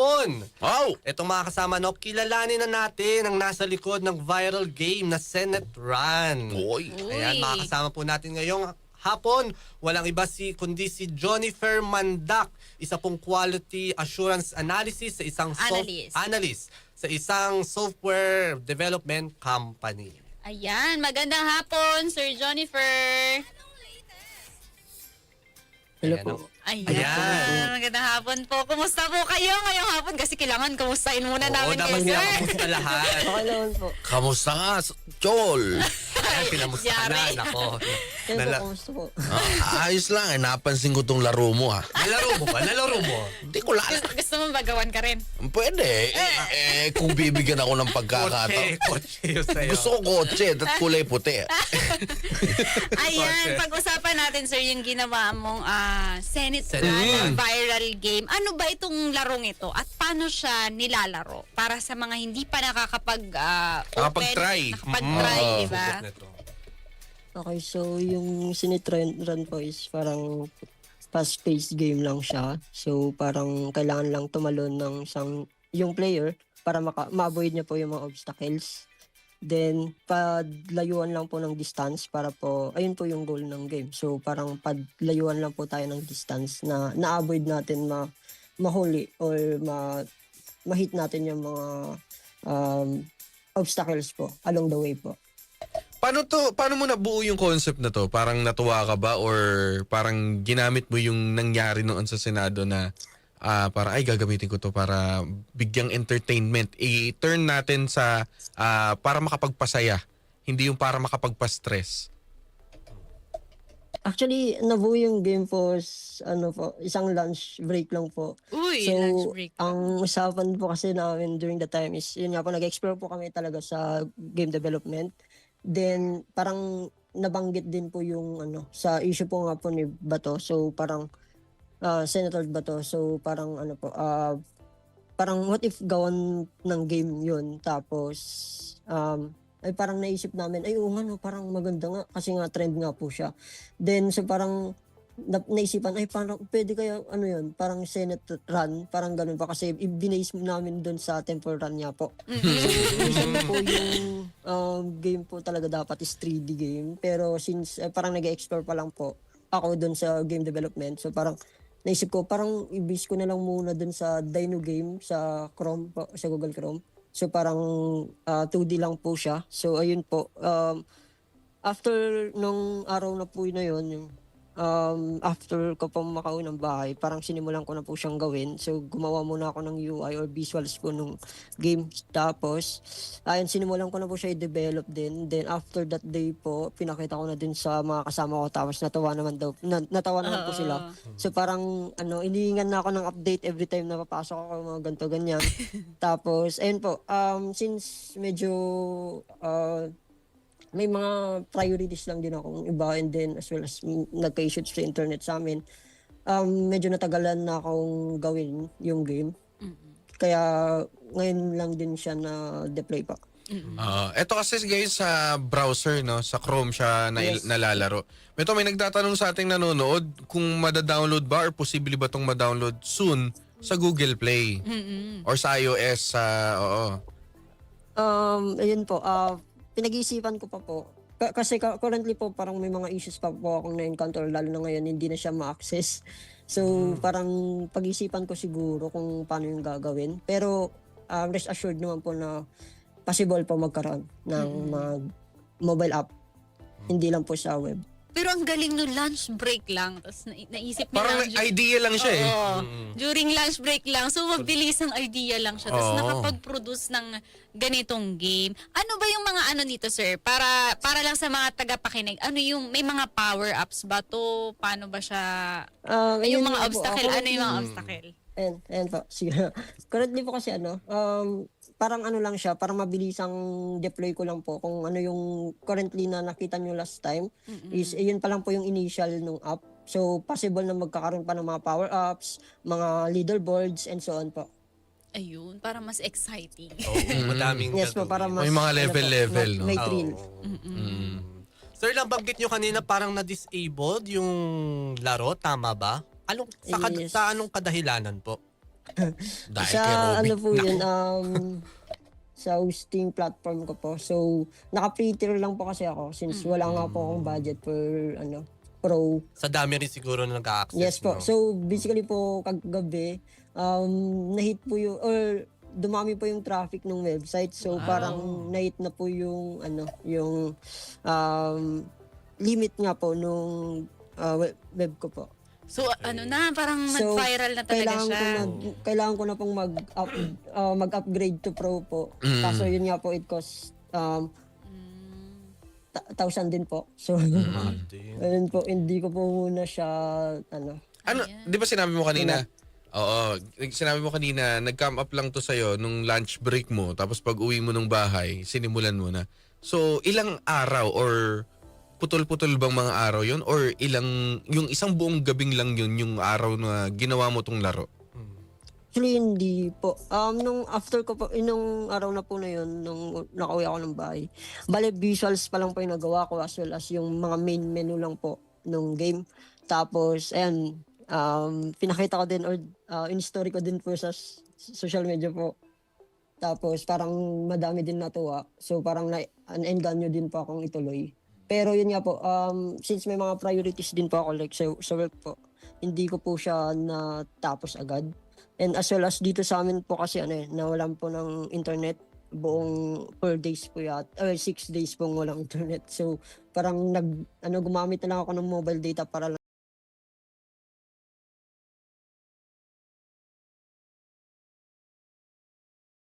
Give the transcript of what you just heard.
hapon. Wow! Itong mga kasama, no, kilalanin na natin ang nasa likod ng viral game na Senate Run. Uy. Ayan, mga kasama po natin ngayong hapon. Walang iba kundi si Jonnifer Mandak, isa pong quality assurance analysis sa isang analyst sa isang software development company. Ayan, magandang hapon, Sir Jonnifer. Hello Ayan, po. no? Ayan, magandang hapon po. Kumusta po kayo ngayong hapon? Kasi kailangan kumustahin muna Oo, namin dapat kayo, sir. pinakamusta lahat. Okay naman po. Kamusta nga, Chol? Ayan, pinamusta ka na. Yari. Nako. Kayo po, kumusta po? Ayos lang, napansin ko tong laro mo ha. Nalaro mo ba? Nalaro mo? Hindi ko lala. Gusto mo bagawan ka rin? Pwede. Kung bibigyan ako ng pagkakataon. Kotse yung sa'yo. Gusto ko kotse at kulay puti. Ayan, pag-usapan natin, sir, yung ginawa mong Senate Run viral game. Ano ba itong larong ito at paano siya nilalaro para sa mga hindi pa Nakapag-try. Nakapag-try, di ba? Subok nito. Okay, so yung Sinitron Run po is parang fast-paced game lang siya. So parang kailangan lang tumalon ng yung player para ma-avoid niya po yung mga obstacles. Then, padlayuan lang po ng distance para po, ayun po yung goal ng game. So, parang padlayuan lang po tayo ng distance na na-avoid natin mahuli or ma-hit natin yung mga obstacles po along the way po. Paano mo nabuo yung concept na to? Parang natuwa ka ba or parang ginamit mo yung nangyari noon sa Senado na para ay gagamitin ko to para bigyang entertainment. I-turn natin sa para makapagpasaya, hindi yung para makapagpa-stress. Actually, nabuo yung game po, isang lunch break lang po. Uy, So, lunch break. ang usapan po kasi namin during the time is, yun nga po, nag-explore po kami talaga sa game development. Then, parang nabanggit din po yung, sa issue po nga po ni Bato. So, parang, Senator Bato. So, parang, parang what if gawan ng game yun. Tapos, ay parang naisip namin, ay oo nga, no, parang maganda nga. Kasi nga, trend nga po siya. Then, so parang, naisipan, ay parang pwede kaya yun, parang Senate Run, parang ganun pa kasi ibinase namin doon sa Temple Run niya po. So, usually po yung game po talaga dapat is 3D game, pero since parang nag-explore pa lang po ako doon sa game development, so parang naisip ko, parang i-base ko na lang muna doon sa Dino game sa Chrome po, sa Google Chrome. So parang 2D lang po siya. So ayun po, after nung araw na po na yun, yung after ko po makauwi ng bahay, parang sinimulan ko na po siyang gawin. So, gumawa muna ako ng UI or visuals po nung game. Tapos, ayun, sinimulan ko na po siya i-develop din. Then, after that day po, pinakita ko na din sa mga kasama ko. Tapos, natawa naman po sila. So, parang, inihingan na ako ng update every time na papasok ako, mga ganito, ganyan. Tapos, ayun po, since medyo, may mga priorities lang din akong iba and then as well as nagka-issue sa internet sa amin. Medyo natagalan na akong gawin yung game. Kaya ngayon lang din siya na-deploy pa. Ito kasi guys sa browser, no, sa Chrome siya nalalaro. Ito may nagtatanong sa ating nanonood kung mada-download ba or posible ba itong ma-download soon sa Google Play or sa iOS. Ayun po, pinag-iisipan ko pa po. Kasi currently po parang may mga issues pa po akong na-encounter, lalo na ngayon hindi na siya ma-access. So parang pag-isipan ko siguro kung paano yung gagawin. Pero rest assured naman po na possible po magkaroon ng mga mobile app. Hindi lang po sa web. Pero ang galing no, lunch break lang. Tapos naisip nila. Parang idea lang siya eh. During lunch break lang. So, mabilis ang idea lang siya. Tapos nakapag-produce ng ganitong game. Ano ba yung mga nito, sir? Para lang sa mga tagapakinig. May mga power-ups ba to? Paano ba siya? Yung mga obstacle. Ano yung mga obstacle? Ayan po. Sige. Currently po kasi parang lang siya, parang mabilisang deploy ko lang po kung ano yung currently na nakita nyo last time is yun pa lang po yung initial nung app. So possible na magkakaroon pa ng mga power-ups, mga leaderboards and so on po. Ayun, para mas exciting. Madaming Yes po, para mas May mga level, no? may thrill. Sir, lang banggit nyo kanina parang na-disabled yung laro, tama ba? Sa anong kadahilanan po? Dahil Sa kay Robby. ano po yun, sa hosting platform ko po. So, naka-free tier lang po kasi ako since wala nga po akong budget for pro. Sa dami rin siguro na nag-access. Yes po. no? So, basically po, kagabi, na-hit po yung, or dumami po yung traffic ng website. So, parang na-hit na po yung, yung limit nga po nung web ko po. So ano na, parang So, nag-viral na talaga siya. Kailangan ko na pong mag-upgrade to pro po. Kaso yun nga po, it cost 1,000 din po. So, Mahal din. ayun po, hindi ko po muna siya, Ano, di ba sinabi mo kanina? Oo, sinabi mo kanina, nag-come up lang to sa'yo nung lunch break mo, tapos pag uwi mo ng bahay, sinimulan mo na. So, ilang araw or putol-putol bang mga araw yon or yung isang buong gabing lang yun yung araw na ginawa mo tong laro? actually, hindi po. Nung after ko po, nung araw na po na yun, nung nakauwi ako ng bahay, bale visuals pa lang po yung nagawa ko as well as yung mga main menu lang po nung game. Tapos, ayan, pinakita ko din or in-story ko din po sa social media po. Tapos, parang madami din natuwa. So, parang na-enganyo din po akong ituloy. Pero yun nga po, since may mga priorities din po ako like sa work po, hindi ko po siya natapos agad. And as well as dito sa amin po kasi nawalan po ng internet buong 4 days po 6 days pong walang internet. So parang gumamit na lang ako ng mobile data para